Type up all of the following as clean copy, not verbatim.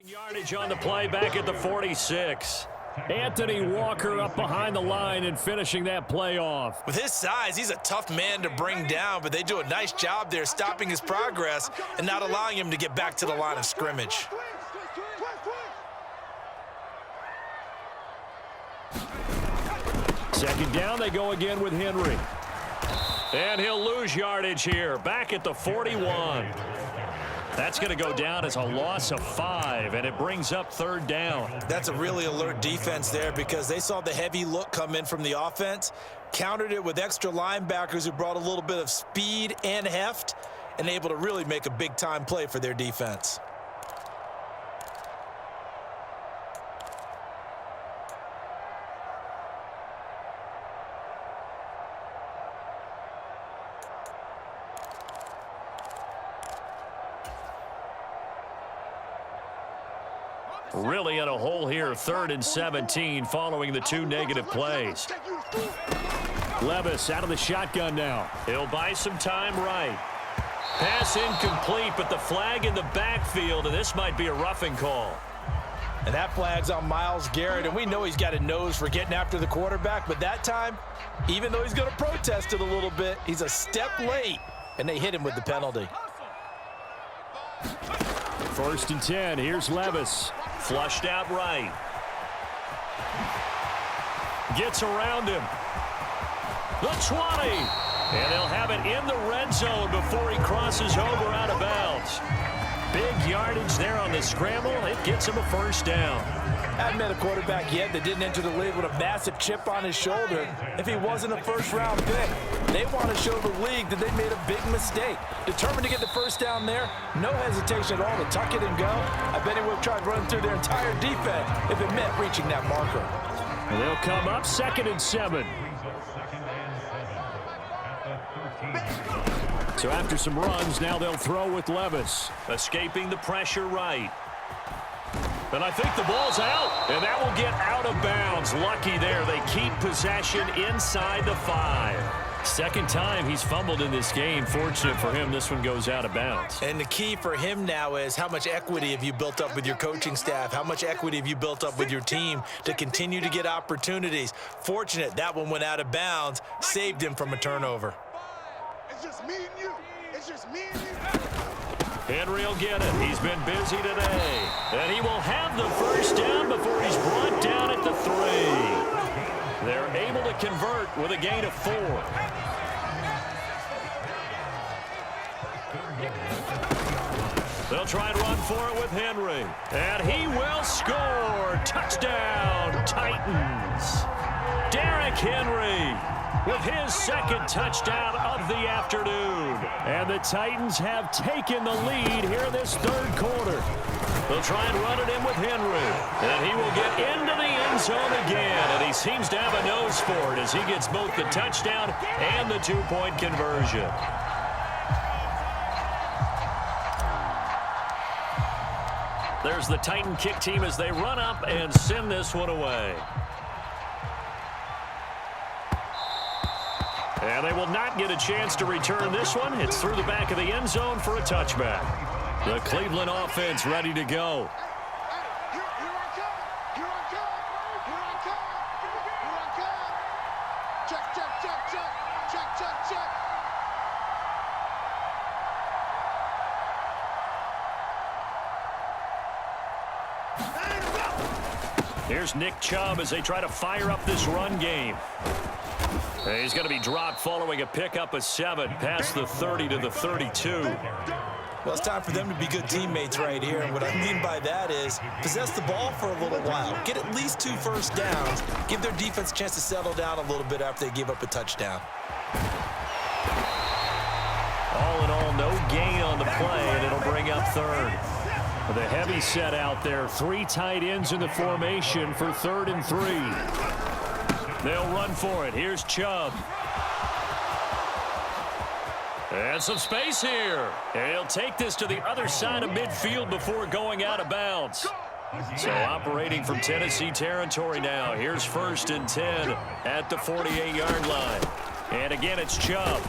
Yardage on the play back at the 46. Anthony Walker up behind the line and finishing that play off. With his size, he's a tough man to bring down, but they do a nice job there stopping his progress and not allowing him to get back to the line of scrimmage. Second down, they go again with Henry. And he'll lose yardage here, back at the 41. That's going to go down as a loss of 5, and it brings up third down. That's a really alert defense there because they saw the heavy look come in from the offense, countered it with extra linebackers who brought a little bit of speed and heft, and able to really make a big-time play for their defense. Really in a hole here, 3rd and 17 following the 2 negative plays. Levis out of the shotgun now. He'll buy some time right. Pass incomplete, but the flag in the backfield, and this might be a roughing call. And that flag's on Myles Garrett, and we know he's got a nose for getting after the quarterback, but that time, even though he's going to protest it a little bit, he's a step late, and they hit him with the penalty. 1st and 10, here's Levis. Flushed out right. Gets around him. The 20. And they'll have it in the red zone before he crosses over out of bounds. Big yardage there on the scramble. It gets him a first down. Hadn't met a quarterback yet that didn't enter the league with a massive chip on his shoulder if he wasn't a first-round pick. They want to show the league that they made a big mistake. Determined to get the first down there, no hesitation at all to tuck it and go. I bet he would have tried running through their entire defense if it meant reaching that marker. And they'll come up 2nd and 7. So after some runs, now they'll throw with Levis. Escaping the pressure right. And I think the ball's out, and that will get out of bounds. Lucky there. They keep possession inside the 5. Second time he's fumbled in this game. Fortunate for him, this one goes out of bounds. And the key for him now is how much equity have you built up with your coaching staff? How much equity have you built up with your team to continue to get opportunities? Fortunate that one went out of bounds, saved him from a turnover. It's just me and you. It's just me and you. Henry will get it. He's been busy today. And he will have the first down before he's brought down at the 3. They're able to convert with a gain of 4. They'll try and run for it with Henry. And he will score. Touchdown, Titans. Derrick Henry with his 2nd touchdown of the afternoon. And the Titans have taken the lead here this 3rd quarter. They'll try and run it in with Henry. And he will get into the end zone again. And he seems to have a nose for it as he gets both the touchdown and the 2-point conversion. There's the Titan kick team as they run up and send this one away. And they will not get a chance to return this one. It's through the back of the end zone for a touchback. The Cleveland offense ready to go. Here's Nick Chubb as they try to fire up this run game. He's going to be dropped following a pickup of 7 past the 30 to the 32. Well, it's time for them to be good teammates right here. And what I mean by that is possess the ball for a little while. Get at least 2 first downs. Give their defense a chance to settle down a little bit after they give up a touchdown. All in all, no gain on the play, and it'll bring up 3rd. The heavy set out there. 3 tight ends in the formation for 3rd and 3. They'll run for it. Here's Chubb. And some space here. And he'll take this to the other side of midfield before going out of bounds. So operating from Tennessee territory now. Here's 1st and 10 at the 48-yard line. And again, it's Chubb.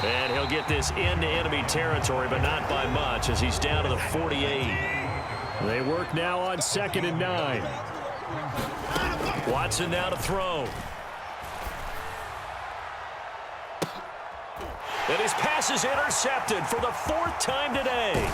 And he'll get this into enemy territory, but not by much as he's down to the 48. They work now on 2nd and 9. Watson now to throw. And his pass is intercepted for the 4th time today.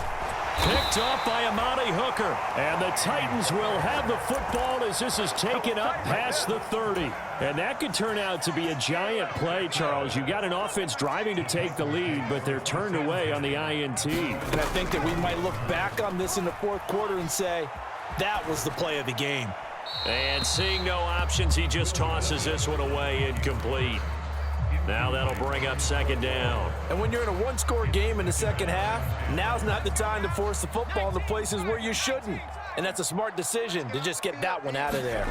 Picked up by Amani Hooker. And the Titans will have the football as this is taken up past the 30. And that could turn out to be a giant play, Charles. You got an offense driving to take the lead, but they're turned away on the INT. And I think that we might look back on this in the 4th quarter and say, that was the play of the game. And seeing no options, he just tosses this one away incomplete. Now that'll bring up 2nd down. And when you're in a one-score game in the second half, now's not the time to force the football in the places where you shouldn't. And that's a smart decision to just get that one out of there.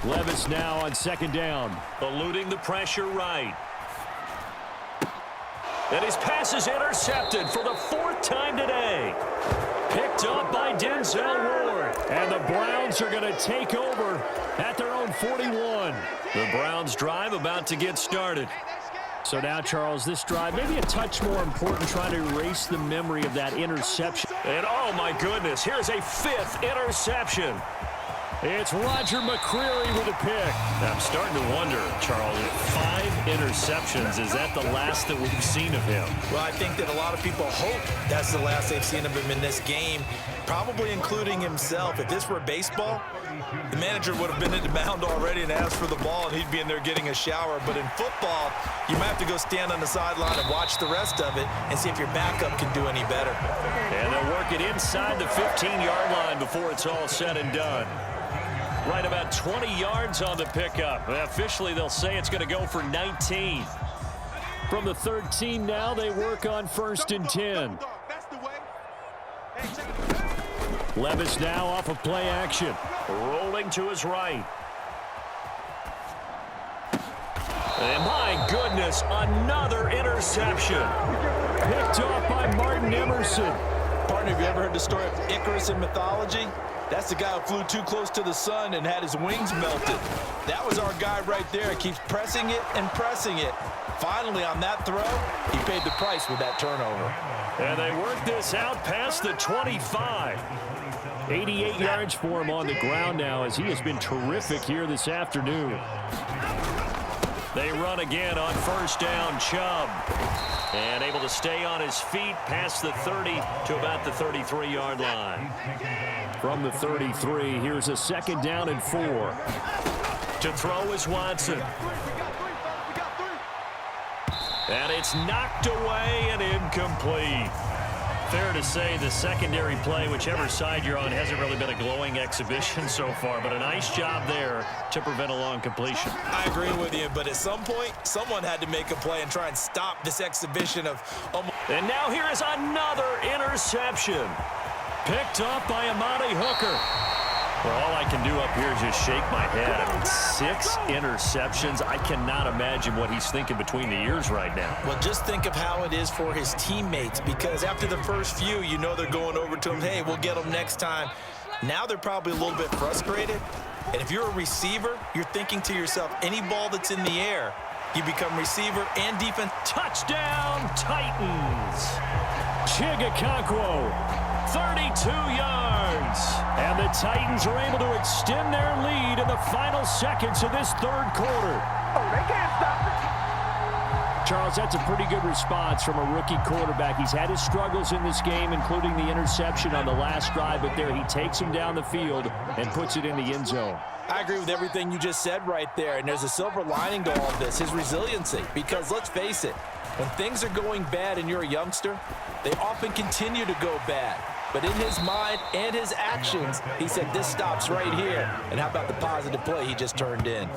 Levis now on 2nd down. Eluding the pressure right. And his pass is intercepted for the 4th time today. Picked up by Denzel Ward. And the Browns are going to take over at their own 41. The Browns drive about to get started. So now, Charles, this drive maybe a touch more important, trying to erase the memory of that interception. And, oh, my goodness, here's a 5th interception. It's Roger McCreary with a pick. I'm starting to wonder, Charles, 5 interceptions, is that the last that we've seen of him? Well, I think that a lot of people hope that's the last they've seen of him in this game, probably including himself. If this were baseball, the manager would have been at the mound already and asked for the ball, and he'd be in there getting a shower. But in football, you might have to go stand on the sideline and watch the rest of it and see if your backup can do any better. And they'll work it inside the 15-yard line before it's all said and done. Right about 20 yards on the pickup. Officially, they'll say it's going to go for 19. From the 13 now, they work on 1st and 10. Levis now off of play action. Rolling to his right. And my goodness, another interception. Picked off by Martin Emerson. Partner, have you ever heard the story of Icarus in mythology? That's the guy who flew too close to the sun and had his wings melted. That was our guy right there. He keeps pressing it and pressing it. Finally, on that throw, he paid the price with that turnover. And they work this out past the 25. 88 yards for him on the ground now, as he has been terrific here this afternoon. They run again on 1st down, Chubb. And able to stay on his feet past the 30 to about the 33-yard line. From the 33, here's a 2nd down and 4. To throw is Watson. And it's knocked away and incomplete. Fair to say the secondary play, whichever side you're on, hasn't really been a glowing exhibition so far, but a nice job there to prevent a long completion. I agree with you, but at some point, someone had to make a play and try and stop this exhibition of... And now here is another interception. Picked up by Amani Hooker. Well, all I can do up here is just shake my head. I mean, 6 interceptions. I cannot imagine what he's thinking between the ears right now. Well, just think of how it is for his teammates, because after the first few, you know they're going over to him, hey, we'll get him next time. Now they're probably a little bit frustrated. And if you're a receiver, you're thinking to yourself, any ball that's in the air, you become receiver and defense. Touchdown, Titans. Chigakonkwo. 32 yards. And the Titans are able to extend their lead in the final seconds of this 3rd quarter. Oh, they can't stop it. Charles, that's a pretty good response from a rookie quarterback. He's had his struggles in this game, including the interception on the last drive, but there he takes him down the field and puts it in the end zone. I agree with everything you just said right there, and there's a silver lining to all of this, his resiliency, because let's face it, when things are going bad and you're a youngster, they often continue to go bad. But in his mind and his actions, he said, this stops right here. And how about the positive play he just turned in?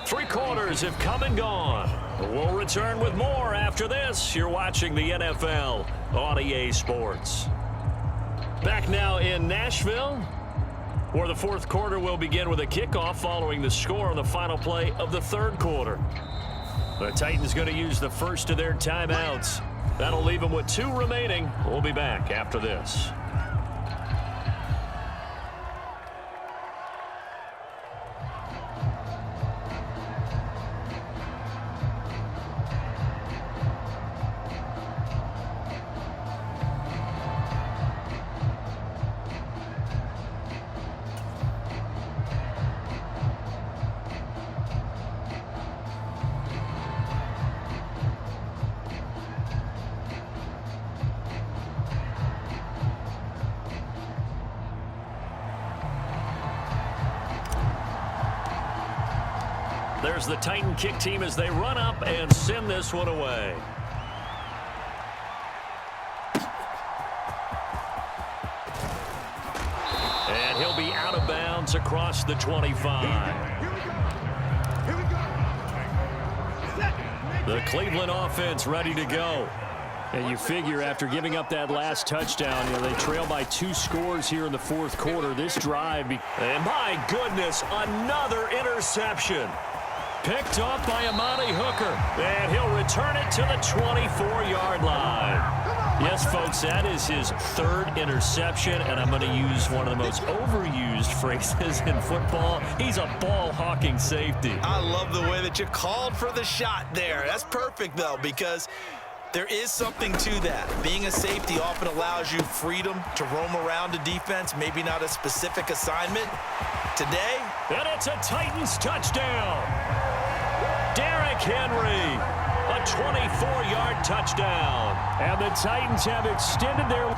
3 quarters have come and gone. We'll return with more after this. You're watching the NFL on EA Sports. Back now in Nashville, where the 4th quarter will begin with a kickoff following the score on the final play of the 3rd quarter. The Titans going to use the first of their timeouts. That'll leave them with 2 remaining. We'll be back after this. There's the Titan kick team as they run up and send this one away. And he'll be out of bounds across the 25. The Cleveland offense ready to go. And you figure after giving up that last touchdown, they trail by 2 scores here in the fourth quarter. This drive, and my goodness, another interception. Picked off by Amani Hooker, and he'll return it to the 24-yard line. Yes, folks, that is his 3rd interception, and I'm going to use one of the most overused phrases in football. He's a ball-hawking safety. I love the way that you called for the shot there. That's perfect, though, because there is something to that. Being a safety often allows you freedom to roam around a defense, maybe not a specific assignment. Today, and it's a Titans touchdown. Derrick Henry, a 24-yard touchdown. And the Titans have extended their